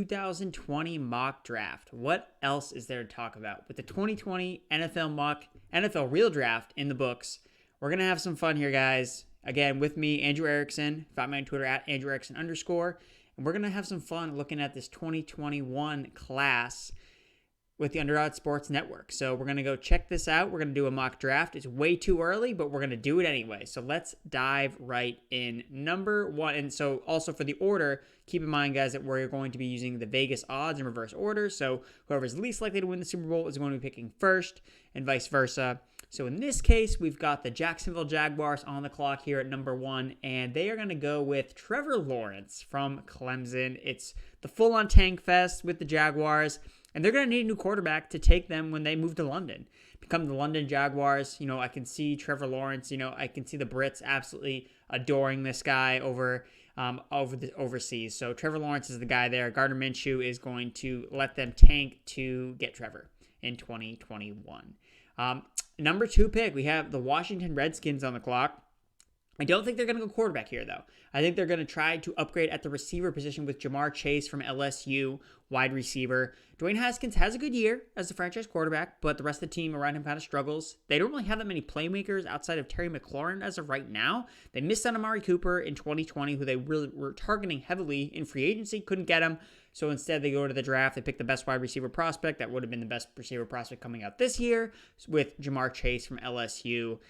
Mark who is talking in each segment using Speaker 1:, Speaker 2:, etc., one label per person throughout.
Speaker 1: 2020 mock draft. What else is there to talk about? With the 2020 NFL real draft in the books, we're going to have some fun here, guys. Again, with me, Andrew Erickson. Find me on Twitter at Andrew Erickson _. And we're going to have some fun looking at this 2021 class with the Underdog Sports Network. So we're going to go check this out. We're going to do a mock draft. It's way too early, but we're going to do it anyway. So let's dive right in. Number one, and so also for the order, keep in mind, guys, that we're going to be using the Vegas odds in reverse order. So whoever's least likely to win the Super Bowl is going to be picking first and vice versa. So in this case, we've got the Jacksonville Jaguars on the clock here at number one, and they are going to go with Trevor Lawrence from Clemson. It's the full-on tank fest with the Jaguars. And they're going to need a new quarterback to take them when they move to London, become the London Jaguars. You know, I can see Trevor Lawrence. You know, I can see the Brits absolutely adoring this guy overseas. So Trevor Lawrence is the guy there. Gardner Minshew is going to let them tank to get Trevor in 2021. Number two pick, we have the Washington Redskins on the clock. I don't think they're going to go quarterback here, though. I think they're going to try to upgrade at the receiver position with Jamar Chase from LSU, wide receiver. Dwayne Haskins has a good year as the franchise quarterback, but the rest of the team around him kind of struggles. They don't really have that many playmakers outside of Terry McLaurin as of right now. They missed on Amari Cooper in 2020, who they really were targeting heavily in free agency, couldn't get him. So instead, they go to the draft. They pick the best wide receiver prospect. That would have been the best receiver prospect coming out this year with Jamar Chase from LSU.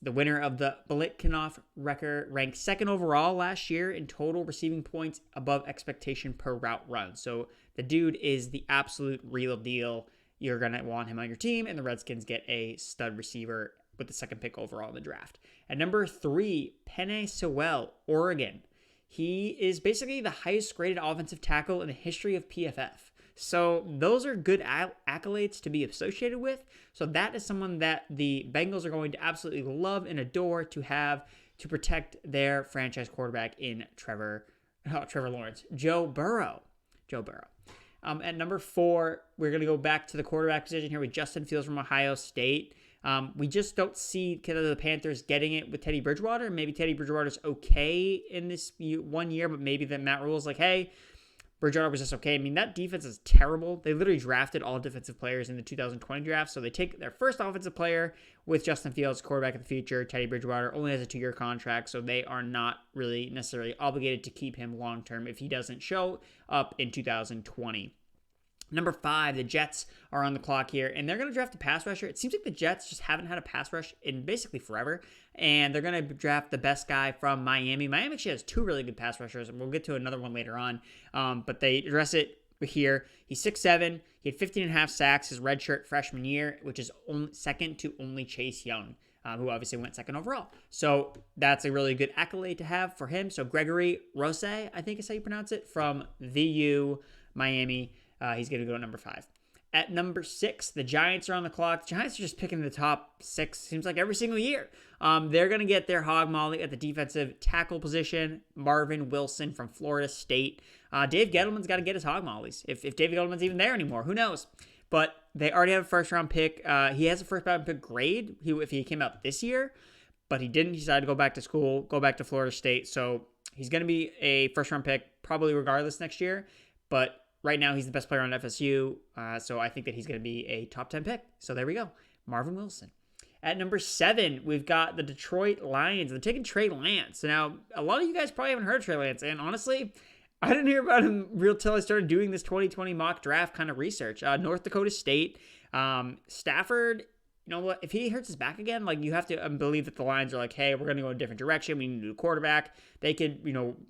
Speaker 1: The winner of the Biletnikoff record ranked second overall last year in total receiving points above expectation per route run. So the dude is the absolute real deal. You're going to want him on your team, and the Redskins get a stud receiver with the second pick overall in the draft. At number three, Penei Sewell, Oregon. He is basically the highest graded offensive tackle in the history of PFF. So those are good accolades to be associated with. So that is someone that the Bengals are going to absolutely love and adore to have to protect their franchise quarterback in Trevor Lawrence. Joe Burrow. At number four, we're going to go back to the quarterback position here with Justin Fields from Ohio State. We just don't see kind of the Panthers getting it with Teddy Bridgewater. Maybe Teddy Bridgewater's okay in this 1 year, but maybe that Matt Rule's like, hey, Bridgewater was just okay. I mean, that defense is terrible. They literally drafted all defensive players in the 2020 draft. So they take their first offensive player with Justin Fields, quarterback of the future. Teddy Bridgewater only has a 2-year contract, so they are not really necessarily obligated to keep him long-term if he doesn't show up in 2020. Number five, the Jets are on the clock here, and they're going to draft a pass rusher. It seems like the Jets just haven't had a pass rush in basically forever, and they're going to draft the best guy from Miami. Miami actually has 2 really good pass rushers, and we'll get to another one later on, but they address it here. He's 6'7". He had 15.5 sacks his redshirt freshman year, which is second to only Chase Young, who obviously went second overall. So that's a really good accolade to have for him. So Gregory Rousseau, I think is how you pronounce it, from VU, Miami. He's going to go at number 5. At number 6, the Giants are on the clock. The Giants are just picking the top 6, seems like every single year. They're going to get their hog molly at the defensive tackle position. Marvin Wilson from Florida State. Dave Gettleman's got to get his hog mollies. If Dave Gettleman's even there anymore, who knows? But they already have a first-round pick. He has a first-round pick grade if he came out this year, but he didn't. He decided to go back to school, go back to Florida State. So he's going to be a first-round pick probably regardless next year. But right now, he's the best player on FSU, so I think that he's going to be a top 10 pick. So there we go, Marvin Wilson. At number 7, we've got the Detroit Lions. They're taking Trey Lance. Now, a lot of you guys probably haven't heard of Trey Lance, and honestly, I didn't hear about him real till I started doing this 2020 mock draft kind of research. North Dakota State, Stafford. You know what? If he hurts his back again, like, you have to believe that the Lions are like, hey, we're going to go in a different direction. We need a new quarterback. They could,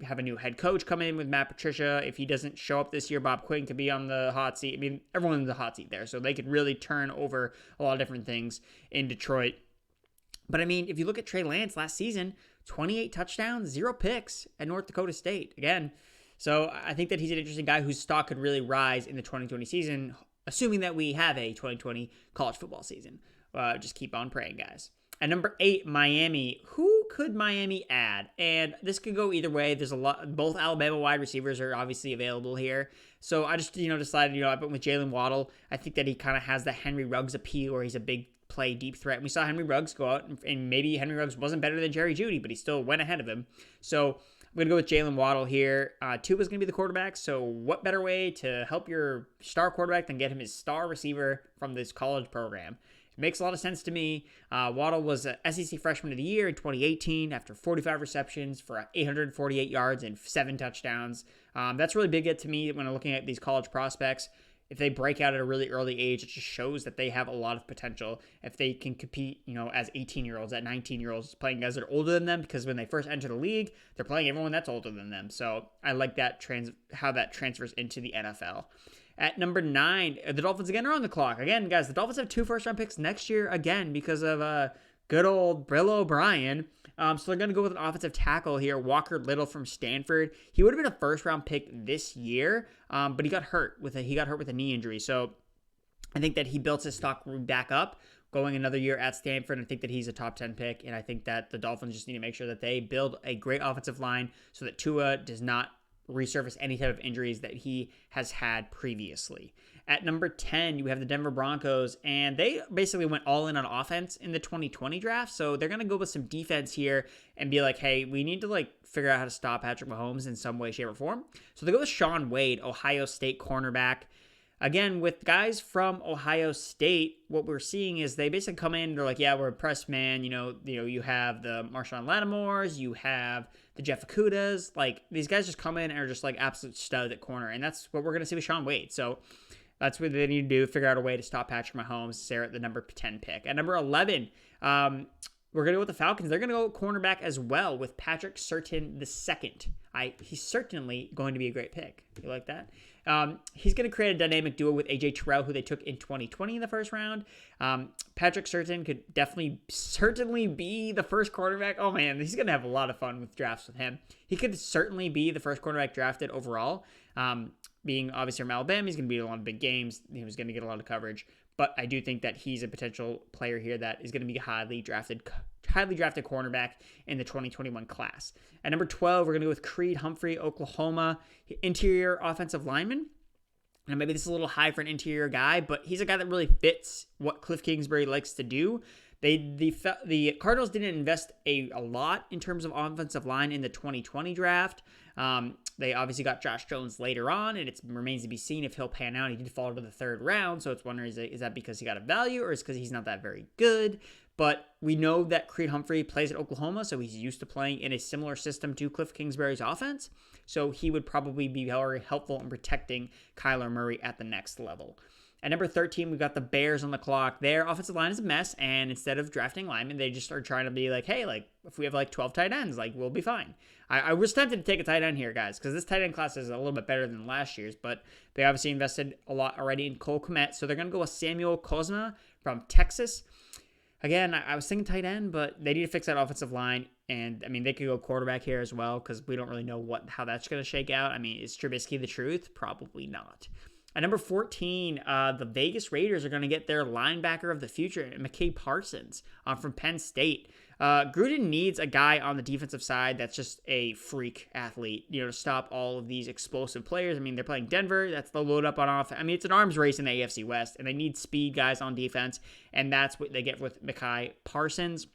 Speaker 1: have a new head coach come in with Matt Patricia. If he doesn't show up this year, Bob Quinn could be on the hot seat. I mean, everyone's in the hot seat there. So they could really turn over a lot of different things in Detroit. But I mean, if you look at Trey Lance last season, 28 touchdowns, 0 picks at North Dakota State. Again, so I think that he's an interesting guy whose stock could really rise in the 2020 season, assuming that we have a 2020 college football season. Just keep on praying, guys. At number 8, Miami. Who could Miami add? And this could go either way. There's a lot. Both Alabama wide receivers are obviously available here. So I just, decided, I went with Jalen Waddle. I think that he kind of has the Henry Ruggs appeal, where he's a big play deep threat. And we saw Henry Ruggs go out, and maybe Henry Ruggs wasn't better than Jerry Jeudy, but he still went ahead of him. So going to go with Jalen Waddle here. Tua's going to be the quarterback, so what better way to help your star quarterback than get him his star receiver from this college program? It makes a lot of sense to me. Waddle was a SEC Freshman of the Year in 2018 after 45 receptions for 848 yards and 7 touchdowns. That's really big to me when I'm looking at these college prospects. If they break out at a really early age, it just shows that they have a lot of potential. If they can compete, as 18-year-olds, at 19-year-olds, playing guys that are older than them, because when they first enter the league, they're playing everyone that's older than them. So I like that how that transfers into the NFL. At number 9, the Dolphins again are on the clock. Again, guys, the Dolphins have 2 first-round picks next year again because of good old Bill O'Brien. So they're going to go with an offensive tackle here, Walker Little from Stanford. He would have been a first-round pick this year, but he got hurt with a knee injury. So I think that he built his stock back up going another year at Stanford. I think that he's a top 10 pick, and I think that the Dolphins just need to make sure that they build a great offensive line so that Tua does not resurface any type of injuries that he has had previously. At number 10, you have the Denver Broncos, and they basically went all in on offense in the 2020 draft, so they're going to go with some defense here and be like, hey, we need to figure out how to stop Patrick Mahomes in some way, shape, or form. So they go with Shaun Wade, Ohio State cornerback. Again, with guys from Ohio State, what we're seeing is they basically come in, they're like, yeah, we're a press man. You have the Marshawn Lattimores, you have the Jeff Okudas. These guys just come in and are just absolute stud at corner. And that's what we're going to see with Shaun Wade. So that's what they need to do, figure out a way to stop Patrick Mahomes. They're at the number 10 pick. At number 11, we're going to go with the Falcons. They're going to go cornerback as well with Patrick Surtain II. He's certainly going to be a great pick. You like that? He's going to create a dynamic duo with A.J. Terrell, who they took in 2020 in the first round. Patrick Surtain could certainly be the first quarterback. Oh, man, he's going to have a lot of fun with drafts with him. He could certainly be the first quarterback drafted overall. Being obviously from Alabama, he's going to be in a lot of big games. He was going to get a lot of coverage. But I do think that he's a potential player here that is going to be highly drafted cornerback in the 2021 class. At number 12, we're going to go with Creed Humphrey, Oklahoma, interior offensive lineman. And maybe this is a little high for an interior guy, but he's a guy that really fits what Cliff Kingsbury likes to do. The Cardinals didn't invest a lot in terms of offensive line in the 2020 draft. They obviously got Josh Jones later on, and it remains to be seen if he'll pan out. He did fall to the 3rd round, so it's wondering, is that because he got a value or is it because he's not that very good? But we know that Creed Humphrey plays at Oklahoma, so he's used to playing in a similar system to Cliff Kingsbury's offense. So he would probably be very helpful in protecting Kyler Murray at the next level. At number 13, we've got the Bears on the clock. Their offensive line is a mess, and instead of drafting linemen, they just are trying to be like, hey, if we have 12 tight ends, we'll be fine. I was tempted to take a tight end here, guys, because this tight end class is a little bit better than last year's, but they obviously invested a lot already in Cole Kmet, so they're going to go with Samuel Kozma from Texas. Again, I was thinking tight end, but they need to fix that offensive line, and, they could go quarterback here as well, because we don't really know how that's going to shake out. Is Trubisky the truth? Probably not. At number 14, the Vegas Raiders are going to get their linebacker of the future, mcshay Parsons from Penn State. Gruden needs a guy on the defensive side that's just a freak athlete, to stop all of these explosive players. They're playing Denver. That's the load up on offense. It's an arms race in the AFC West, and they need speed guys on defense, and that's what they get with mcshay Parsons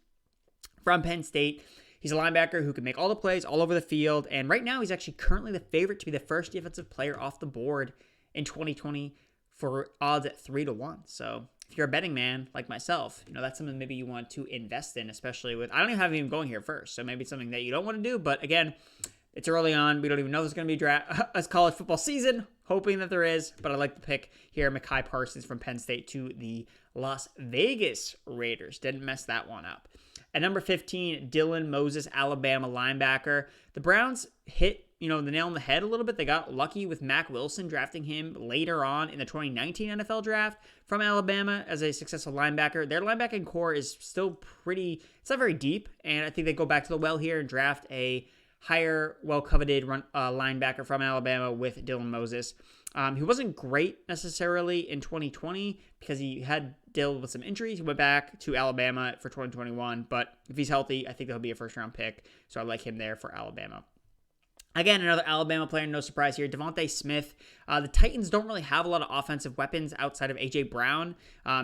Speaker 1: from Penn State. He's a linebacker who can make all the plays all over the field, and right now he's actually currently the favorite to be the first defensive player off the board in 2020 for odds at 3-1. So if you're a betting man like myself, that's something maybe you want to invest in, especially with, I don't even have him going here first. So maybe it's something that you don't want to do, but again, it's early on. We don't even know if there's going to be a college football season, hoping that there is, but I like the pick here, mcshay Parsons from Penn State to the Las Vegas Raiders. Didn't mess that one up. At number 15, Dylan Moses, Alabama linebacker. The Browns hit the nail on the head a little bit. They got lucky with Mack Wilson drafting him later on in the 2019 NFL draft from Alabama as a successful linebacker. Their linebacking core is still it's not very deep, and I think they go back to the well here and draft a higher, well-coveted linebacker from Alabama with Dylan Moses. He wasn't great necessarily in 2020 because he had dealt with some injuries. He went back to Alabama for 2021, but if he's healthy, I think he'll be a first-round pick, so I like him there for Alabama. Again, another Alabama player, no surprise here, Devontae Smith. The Titans don't really have a lot of offensive weapons outside of A.J. Brown.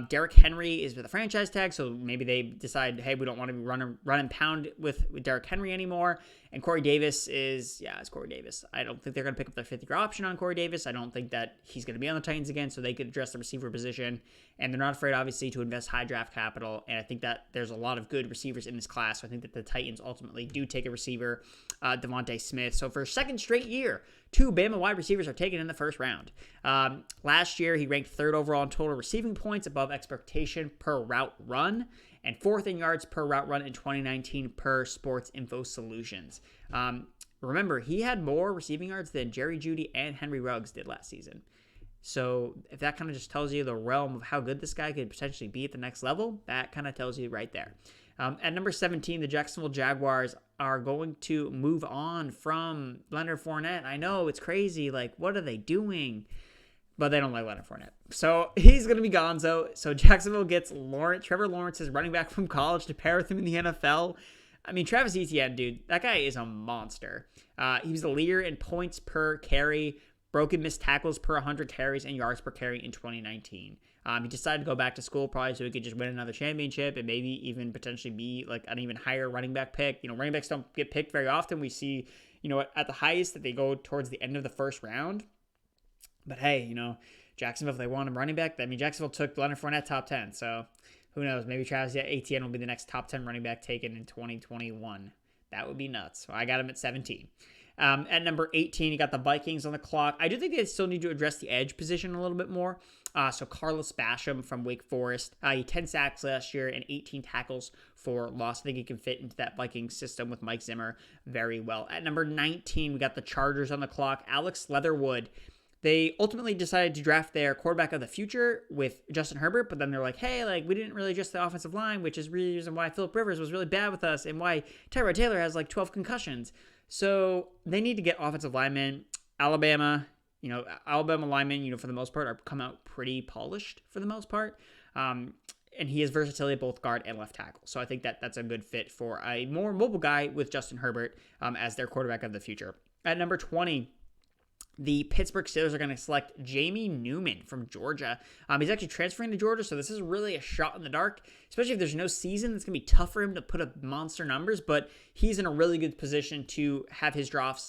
Speaker 1: Derrick Henry is with a franchise tag, so maybe they decide, hey, we don't want to run and pound with Derrick Henry anymore. And Corey Davis it's Corey Davis. I don't think they're going to pick up their 5th-year option on Corey Davis. I don't think that he's going to be on the Titans again, so they could address the receiver position. And they're not afraid, obviously, to invest high draft capital. And I think that there's a lot of good receivers in this class. So I think that the Titans ultimately do take a receiver, Devontae Smith. So for a second straight year, 2 Bama wide receivers are taken in the first round. Last year, he ranked 3rd overall in total receiving points above expectation per route run, and 4th in yards per route run in 2019 per Sports Info Solutions. Remember, he had more receiving yards than Jerry Jeudy and Henry Ruggs did last season. So if that kind of just tells you the realm of how good this guy could potentially be at the next level, that kind of tells you right there. At number 17, the Jacksonville Jaguars are going to move on from Leonard Fournette. I know, it's crazy. Like, what are they doing? But they don't like Leonard Fournette. So he's going to be gonzo. So Jacksonville gets Trevor Lawrence's running back from college to pair with him in the NFL. I mean, Travis Etienne, dude, that guy is a monster. He was the leader in points per carry, broken missed tackles per 100 carries, and yards per carry in 2019. He decided to go back to school probably so he could just win another championship and maybe even potentially be like an even higher running back pick. You know, running backs don't get picked very often. We see, you know, at the highest that they go towards the end of the first round. But hey, you know, Jacksonville, if they want a running back, I mean, Jacksonville took Leonard Fournette top 10. So who knows? Maybe Travis Etienne will be the next top 10 running back taken in 2021. That would be nuts. So I got him at 17. At number 18, you got the Vikings on the clock. I do think they still need to address the edge position a little bit more. So Carlos Basham from Wake Forest, he had 10 sacks last year and 18 tackles for loss. I think he can fit into that Vikings system with Mike Zimmer very well. At number 19, we got the Chargers on the clock. Alex Leatherwood. They ultimately decided to draft their quarterback of the future with Justin Herbert, but then they're like, hey, like, we didn't really adjust the offensive line, which is really the reason why Phillip Rivers was really bad with us and why Tyrod Taylor has like 12 concussions. So they need to get offensive linemen. Alabama linemen, you know, for the most part, are come out pretty polished for the most part. And he has versatility at both guard and left tackle. So I think that that's a good fit for a more mobile guy with Justin Herbert as their quarterback of the future. At number 20, the Pittsburgh Steelers are going to select Jamie Newman from Georgia. He's actually transferring to Georgia, so this is really a shot in the dark, especially if there's no season. It's going to be tough for him to put up monster numbers, but he's in a really good position to have his draft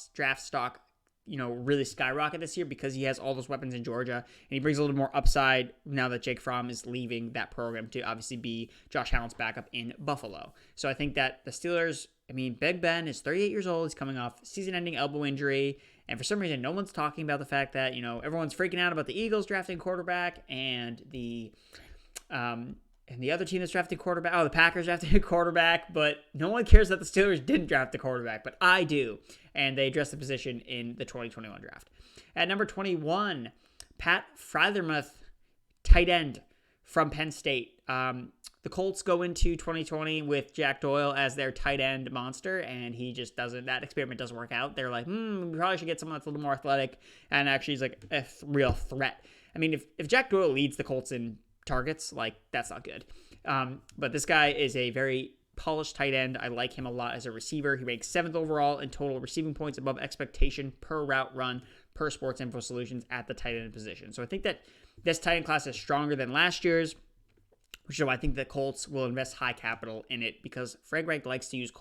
Speaker 1: stock, you know, really skyrocket this year because he has all those weapons in Georgia, and he brings a little more upside now that Jake Fromm is leaving that program to obviously be Josh Allen's backup in Buffalo. So I think that the Steelers, I mean, Big Ben is 38 years old. He's coming off season-ending elbow injury. And for some reason, no one's talking about the fact that, you know, everyone's freaking out about the Eagles drafting quarterback and the other team that's drafting quarterback. Oh, the Packers drafting a quarterback. But no one cares that the Steelers didn't draft the quarterback. But I do. And they addressed the position in the 2021 draft. At number 21, Pat Freiermuth, tight end from Penn State. The Colts go into 2020 with Jack Doyle as their tight end monster, and he just doesn't, that experiment doesn't work out. They're like, we probably should get someone that's a little more athletic and actually is like a real threat. I mean, if Jack Doyle leads the Colts in targets, like, that's not good. But this guy is a very polished tight end. I like him a lot as a receiver. He ranks 7th overall in total receiving points above expectation per route run per Sports Info Solutions at the tight end position. So I think that this tight end class is stronger than last year's, which is why I think the Colts will invest high capital in it because Frank Reich likes to use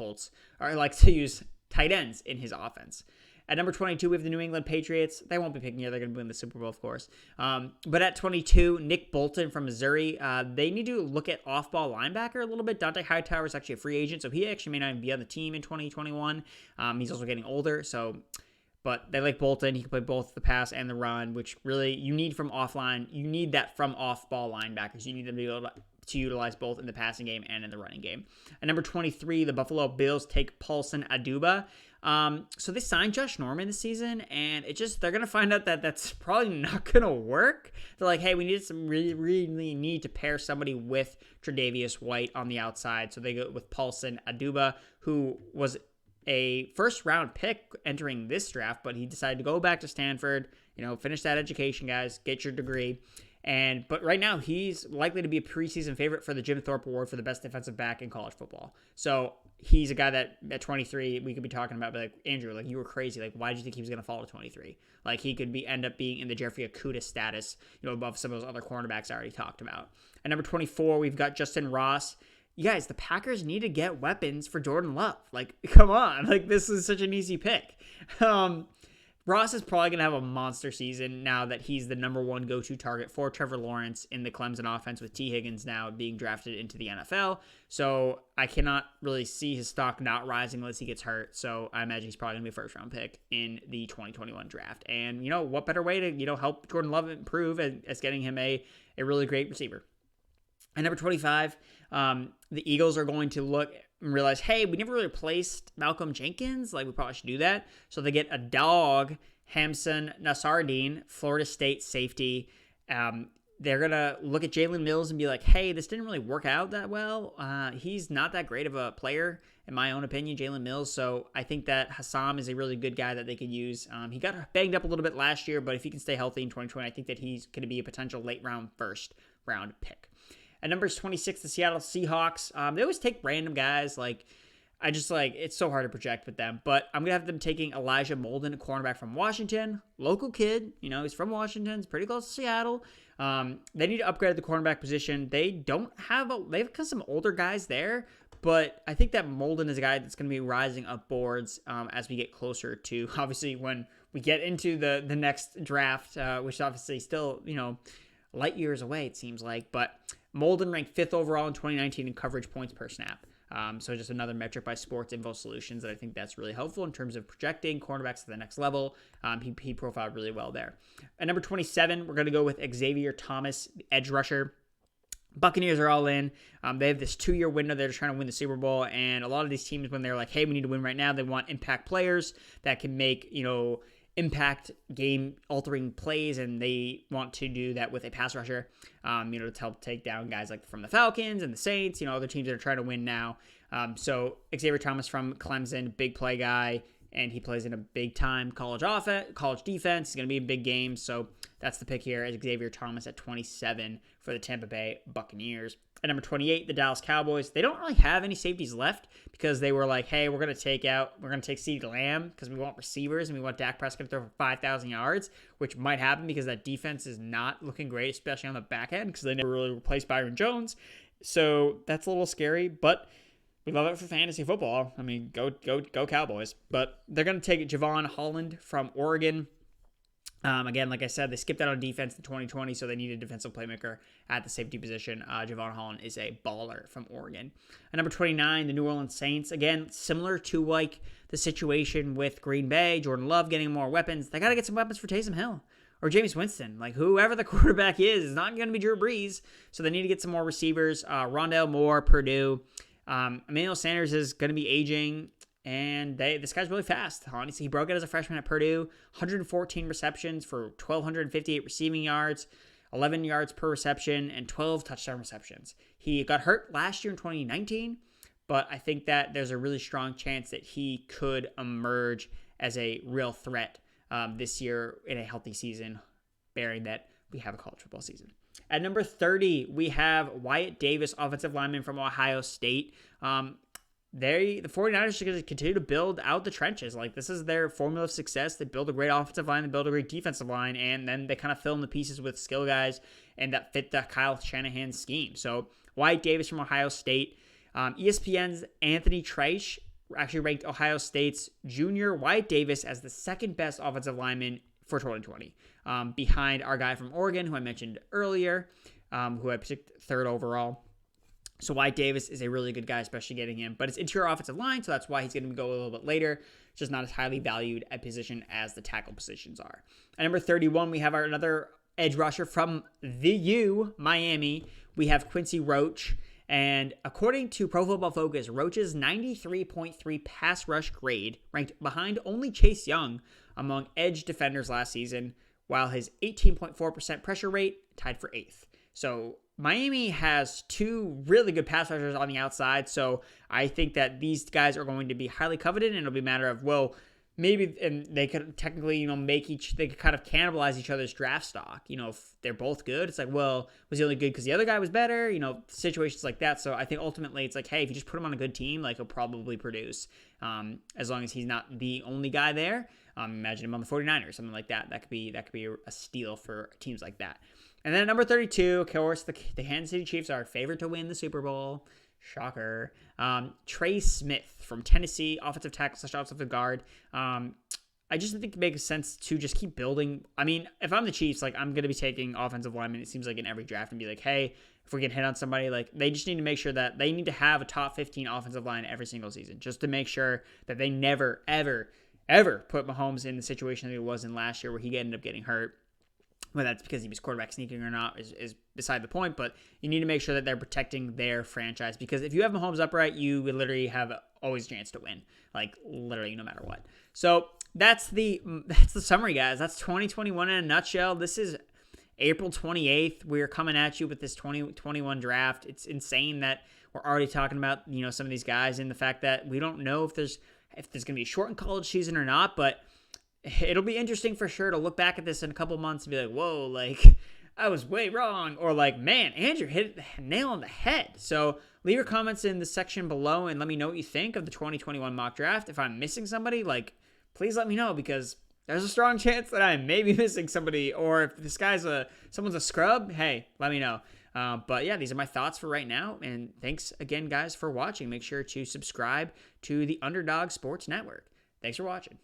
Speaker 1: tight ends in his offense. At number 22, we have the New England Patriots. They won't be picking here. They're going to win the Super Bowl, of course. But at 22, Nick Bolton from Missouri. They need to look at off-ball linebacker a little bit. Dante Hightower is actually a free agent, so he actually may not even be on the team in 2021. He's also getting older, but they like Bolton. He can play both the pass and the run, which really you need from offline. You need that from off-ball linebackers. You need them to be able to utilize both in the passing game and in the running game. At number 23, the Buffalo Bills take Paulson Adeba. So they signed Josh Norman this season, and they're going to find out that that's probably not going to work. They're like, hey, we really need to pair somebody with Tre'Davious White on the outside. So they go with Paulson Adeba, who was a first-round pick entering this draft, but he decided to go back to Stanford, finish that education, guys, get your degree. But right now, he's likely to be a preseason favorite for the Jim Thorpe Award for the best defensive back in college football. So he's a guy that at 23, we could be talking about, like, Andrew, like, you were crazy. Like, why did you think he was going to fall to 23? Like, he could end up being in the Jeffrey Okudah status, above some of those other cornerbacks I already talked about. At number 24, we've got Justin Ross. you guys, the Packers need to get weapons for Jordan Love. Like, come on. Like, this is such an easy pick. Ross is probably going to have a monster season now that he's the number one go-to target for Trevor Lawrence in the Clemson offense, with T. Higgins now being drafted into the NFL. So I cannot really see his stock not rising unless he gets hurt. So I imagine he's probably going to be a first-round pick in the 2021 draft. And, what better way to, help Jordan Love improve as getting him a really great receiver. At number 25, the Eagles are going to look and realize, hey, we never really replaced Malcolm Jenkins. Like, we probably should do that. So they get a dog, Hamson Nasardine, Florida State safety. They're going to look at Jalen Mills and be like, hey, this didn't really work out that well. He's not that great of a player, in my own opinion, Jalen Mills. So I think that Hassam is a really good guy that they could use. He got banged up a little bit last year, but if he can stay healthy in 2020, I think that he's going to be a potential late round, first round pick. At number 26, the Seattle Seahawks. They always take random guys. It's so hard to project with them. But I'm going to have them taking Elijah Molden, a cornerback from Washington. Local kid. He's from Washington. It's pretty close to Seattle. They need to upgrade the cornerback position. They've got some older guys there. But I think that Molden is a guy that's going to be rising up boards as we get closer to, obviously, when we get into the next draft, which is obviously still, light years away, it seems like. But Molden ranked 5th overall in 2019 in coverage points per snap. So just another metric by Sports Info Solutions that I think that's really helpful in terms of projecting cornerbacks to the next level. He profiled really well there. At number 27, we're going to go with Xavier Thomas, the edge rusher. Buccaneers are all in. They have this 2-year window. They're trying to win the Super Bowl. And a lot of these teams, when they're like, hey, we need to win right now, they want impact players that can make, impact game-altering plays, and they want to do that with a pass rusher, to help take down guys like from the Falcons and the Saints, other teams that are trying to win now. So Xavier Thomas from Clemson, big play guy, and he plays in a big-time college defense. He's going to be in big games, so that's the pick here, as Xavier Thomas at 27 for the Tampa Bay Buccaneers. At number 28, the Dallas Cowboys. They don't really have any safeties left because they were like, hey, we're going to take CeeDee Lamb because we want receivers and we want Dak Prescott to throw for 5,000 yards, which might happen because that defense is not looking great, especially on the back end, because they never really replaced Byron Jones. So that's a little scary, but we love it for fantasy football. I mean, go Cowboys. But they're going to take Javon Holland from Oregon. Again, like I said, they skipped out on defense in 2020, so they need a defensive playmaker at the safety position. Javon Holland is a baller from Oregon. At number 29, the New Orleans Saints. Again, similar to the situation with Green Bay, Jordan Love getting more weapons. They got to get some weapons for Taysom Hill or Jameis Winston. Whoever the quarterback is not going to be Drew Brees, so they need to get some more receivers. Rondale Moore, Purdue. Emmanuel Sanders is going to be aging. And this guy's really fast. Honestly, he broke out as a freshman at Purdue. 114 receptions for 1,258 receiving yards, 11 yards per reception, and 12 touchdown receptions. He got hurt last year in 2019, but I think that there's a really strong chance that he could emerge as a real threat this year in a healthy season, bearing that we have a college football season. At number 30, we have Wyatt Davis, offensive lineman from Ohio State. The 49ers are going to continue to build out the trenches. This is their formula of success. They build a great offensive line, they build a great defensive line, and then they kind of fill in the pieces with skill guys and that fit the Kyle Shanahan scheme. So Wyatt Davis from Ohio State. ESPN's Anthony Treich actually ranked Ohio State's junior Wyatt Davis as the second best offensive lineman for 2020, behind our guy from Oregon, who I mentioned earlier, who I picked 3rd overall. So Wyatt Davis is a really good guy, especially getting him. But it's interior offensive line, so that's why he's going to go a little bit later. It's just not as highly valued a position as the tackle positions are. At number 31, we have another edge rusher from the U, Miami. We have Quincy Roach. And according to Pro Football Focus, Roach's 93.3 pass rush grade ranked behind only Chase Young among edge defenders last season, while his 18.4% pressure rate tied for 8th. So Miami has 2 really good pass rushers on the outside, so I think that these guys are going to be highly coveted, and it'll be a matter of, maybe and they could technically, they could kind of cannibalize each other's draft stock. If they're both good, it's was he only good because the other guy was better? Situations like that. So I think ultimately it's hey, if you just put him on a good team, he'll probably produce, as long as he's not the only guy there. Imagine him on the 49ers, something like that. That could be a steal for teams like that. And then at number 32, of course, the Kansas City Chiefs are favored to win the Super Bowl. Shocker. Trey Smith from Tennessee, offensive tackle / offensive guard. I just think it makes sense to just keep building. I mean, if I'm the Chiefs, like, I'm going to be taking offensive linemen, it seems like, in every draft and be like, hey, if we can hit on somebody, like, they just need to make sure that they need to have a top 15 offensive line every single season just to make sure that they never, ever, ever put Mahomes in the situation that he was in last year where he ended up getting hurt. Whether that's because he was quarterback sneaking or not is beside the point, but you need to make sure that they're protecting their franchise, because if you have Mahomes upright, you would literally have always a chance to win, like, literally no matter what. So that's the summary, guys. That's 2021 in a nutshell. This is April 28th. We're coming at you with this 2021 draft. It's insane that we're already talking about, some of these guys, and the fact that we don't know if there's going to be a shortened college season or not, but it'll be interesting for sure to look back at this in a couple months and be like, whoa, like, I was way wrong. Or like, man, Andrew hit the nail on the head. So leave your comments in the section below and let me know what you think of the 2021 mock draft. If I'm missing somebody, like, please let me know, because there's a strong chance that I may be missing somebody. Or if this guy's someone's a scrub, hey, let me know. But yeah, these are my thoughts for right now. And thanks again, guys, for watching. Make sure to subscribe to the Underdog Sports Network. Thanks for watching.